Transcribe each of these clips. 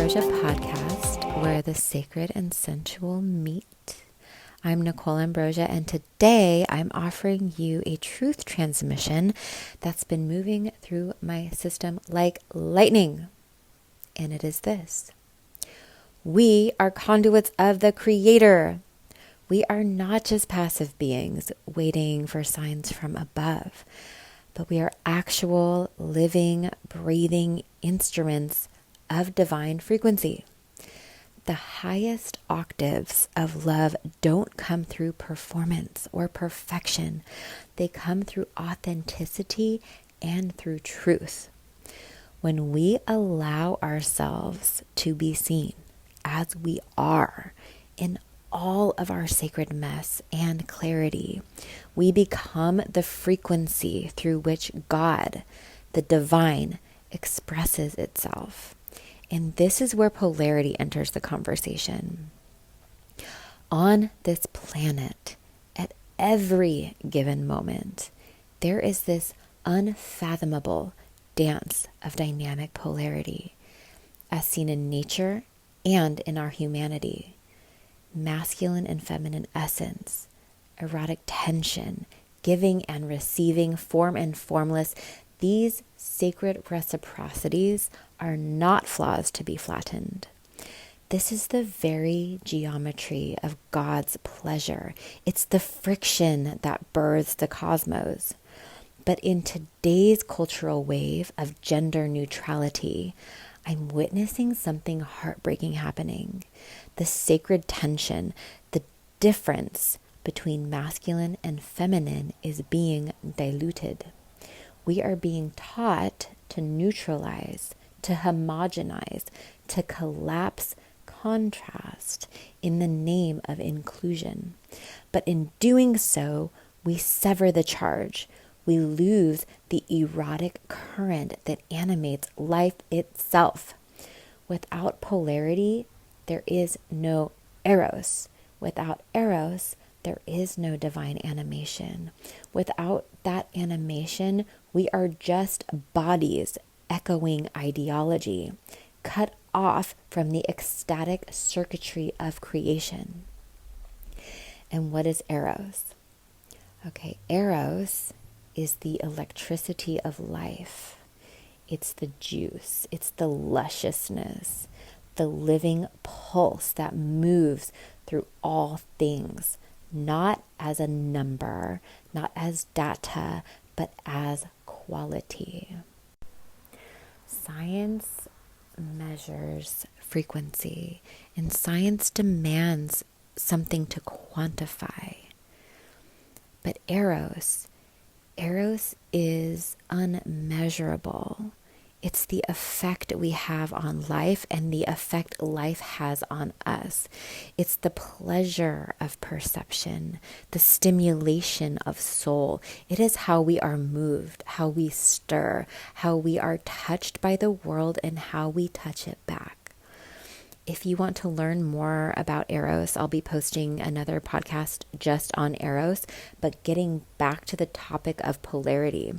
Ambrosia podcast, where the sacred and sensual meet. I'm Nicole Ambrosia, and today I'm offering you a truth transmission that's been moving through my system like lightning. And it is this: we are conduits of the Creator. We are not just passive beings waiting for signs from above, but we are actual, living, breathing instruments of divine frequency. The highest octaves of love don't come through performance or perfection. They come through authenticity and through truth. When we allow ourselves to be seen as we are in all of our sacred mess and clarity, we become the frequency through which God, the divine, expresses itself. And this is where polarity enters the conversation. On this planet, at every given moment, there is this unfathomable dance of dynamic polarity, as seen in nature and in our humanity. Masculine and feminine essence, erotic tension, giving and receiving, form and formless. These sacred reciprocities are not flaws to be flattened. This is the very geometry of God's pleasure. It's the friction that births the cosmos. But in today's cultural wave of gender neutrality, I'm witnessing something heartbreaking happening. The sacred tension, the difference between masculine and feminine is being diluted. We are being taught to neutralize, to homogenize, to collapse contrast in the name of inclusion. But in doing so, we sever the charge. We lose the erotic current that animates life itself. Without polarity, there is no eros. Without eros, there is no divine animation. Without that animation, we are just bodies echoing ideology, cut off from the ecstatic circuitry of creation. And what is eros? Okay, eros is the electricity of life. It's the juice. It's the lusciousness, the living pulse that moves through all things, not as a number, not as data, but as quality. Science measures frequency, and science demands something to quantify. But Eros is unmeasurable. It's the effect we have on life and the effect life has on us. It's the pleasure of perception, the stimulation of soul. It is how we are moved, how we stir, how we are touched by the world, and how we touch it back. If you want to learn more about Eros, I'll be posting another podcast just on Eros, but getting back to the topic of polarity.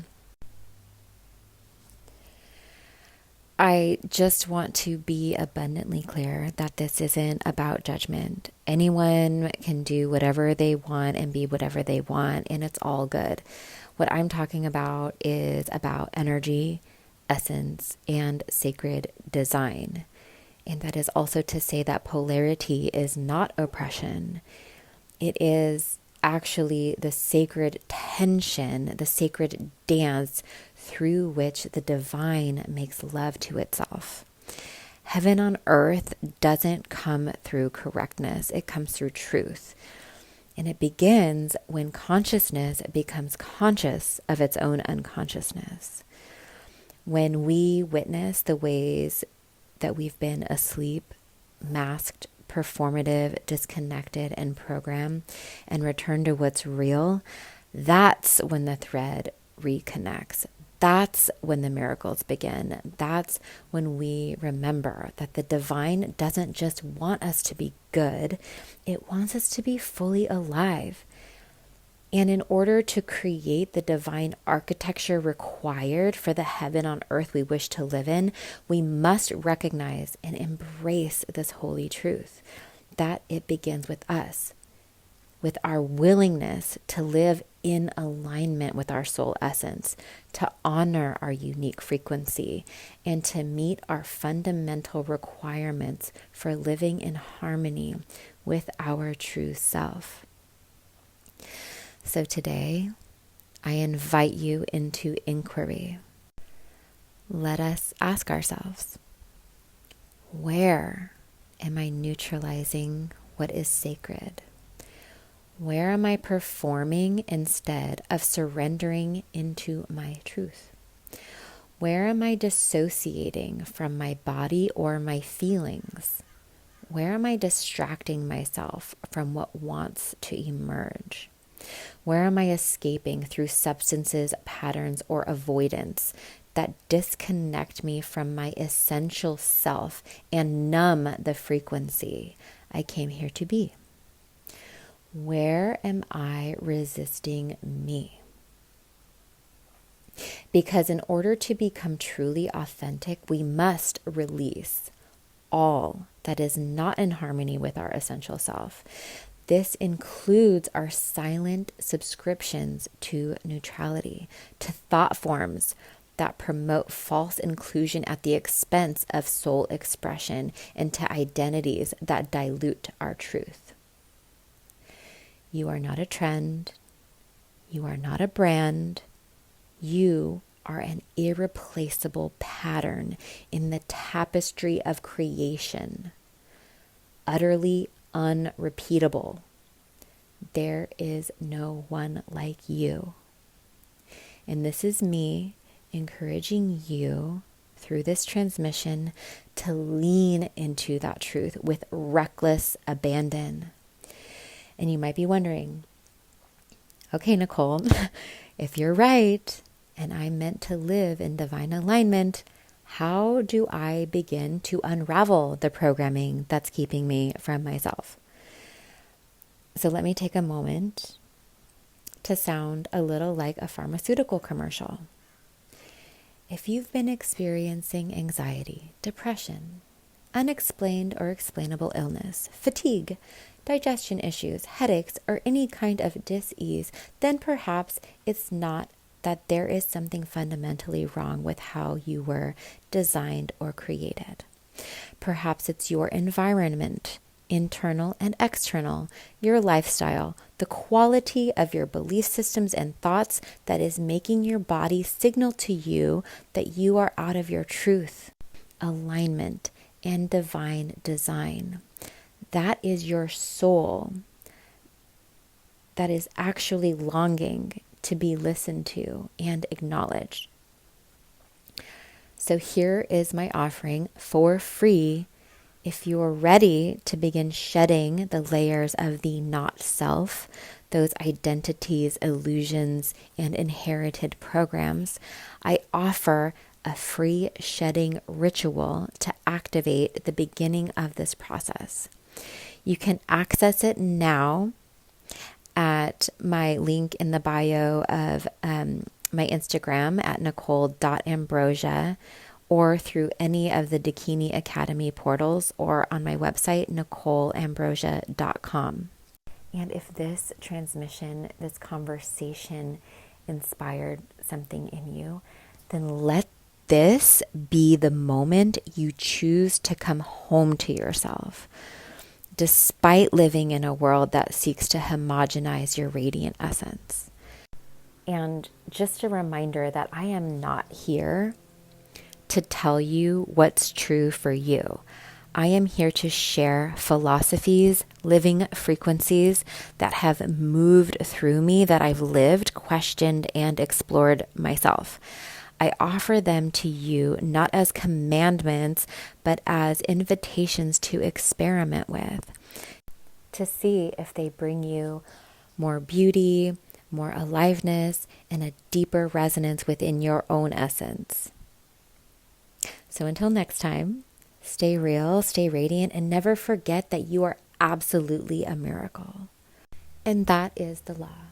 I just want to be abundantly clear that this isn't about judgment. Anyone can do whatever they want and be whatever they want, and it's all good. What I'm talking about is about energy, essence, and sacred design. And that is also to say that polarity is not oppression. It is actually the sacred tension, the sacred dance through which the divine makes love to itself. Heaven on earth doesn't come through correctness, it comes through truth. And it begins when consciousness becomes conscious of its own unconsciousness. When we witness the ways that we've been asleep, masked, performative, disconnected, and programmed, and return to what's real, that's when the thread reconnects. That's when the miracles begin. That's when we remember that the divine doesn't just want us to be good, it wants us to be fully alive. And in order to create the divine architecture required for the heaven on earth we wish to live in, we must recognize and embrace this holy truth that it begins with us, with our willingness to live in alignment with our soul essence, to honor our unique frequency, and to meet our fundamental requirements for living in harmony with our true self. So today, I invite you into inquiry. Let us ask ourselves, where am I neutralizing what is sacred? Where am I performing instead of surrendering into my truth? Where am I dissociating from my body or my feelings? Where am I distracting myself from what wants to emerge? Where am I escaping through substances, patterns, or avoidance that disconnect me from my essential self and numb the frequency I came here to be? Where am I resisting me? Because in order to become truly authentic, we must release all that is not in harmony with our essential self. This includes our silent subscriptions to neutrality, to thought forms that promote false inclusion at the expense of soul expression, and to identities that dilute our truth. You are not a trend. You are not a brand. You are an irreplaceable pattern in the tapestry of creation, utterly unrepeatable. There is no one like you. And this is me encouraging you through this transmission to lean into that truth with reckless abandon. And you might be wondering, okay, Nicole, if you're right, and I'm meant to live in divine alignment, how do I begin to unravel the programming that's keeping me from myself? So let me take a moment to sound a little like a pharmaceutical commercial. If you've been experiencing anxiety, depression, unexplained or explainable illness, fatigue, digestion issues, headaches, or any kind of dis-ease, then perhaps it's not that there is something fundamentally wrong with how you were designed or created. Perhaps it's your environment, internal and external, your lifestyle, the quality of your belief systems and thoughts that is making your body signal to you that you are out of your truth, alignment, and divine design. That is your soul that is actually longing to be listened to and acknowledged. So here is my offering for free if you're ready to begin shedding the layers of the not self, those identities, illusions, and inherited programs. I offer a free shedding ritual to activate the beginning of this process. You can access it now at my link in the bio of my Instagram at nicole.ambrosia, or through any of the Dakini Academy portals, or on my website, nicoleambrosia.com. And if this transmission, this conversation inspired something in you, then let this be the moment you choose to come home to yourself, despite living in a world that seeks to homogenize your radiant essence. And just a reminder that I am not here to tell you what's true for you. I am here to share philosophies, living frequencies that have moved through me, that I've lived, questioned, and explored myself. I offer them to you not as commandments, but as invitations to experiment with, to see if they bring you more beauty, more aliveness, and a deeper resonance within your own essence. So until next time, stay real, stay radiant, and never forget that you are absolutely a miracle. And that is the law.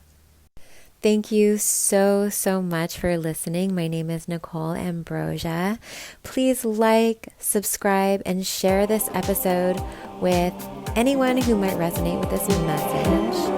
Thank you so, so much for listening. My name is Nicole Ambrosia. Please like, subscribe, and share this episode with anyone who might resonate with this message.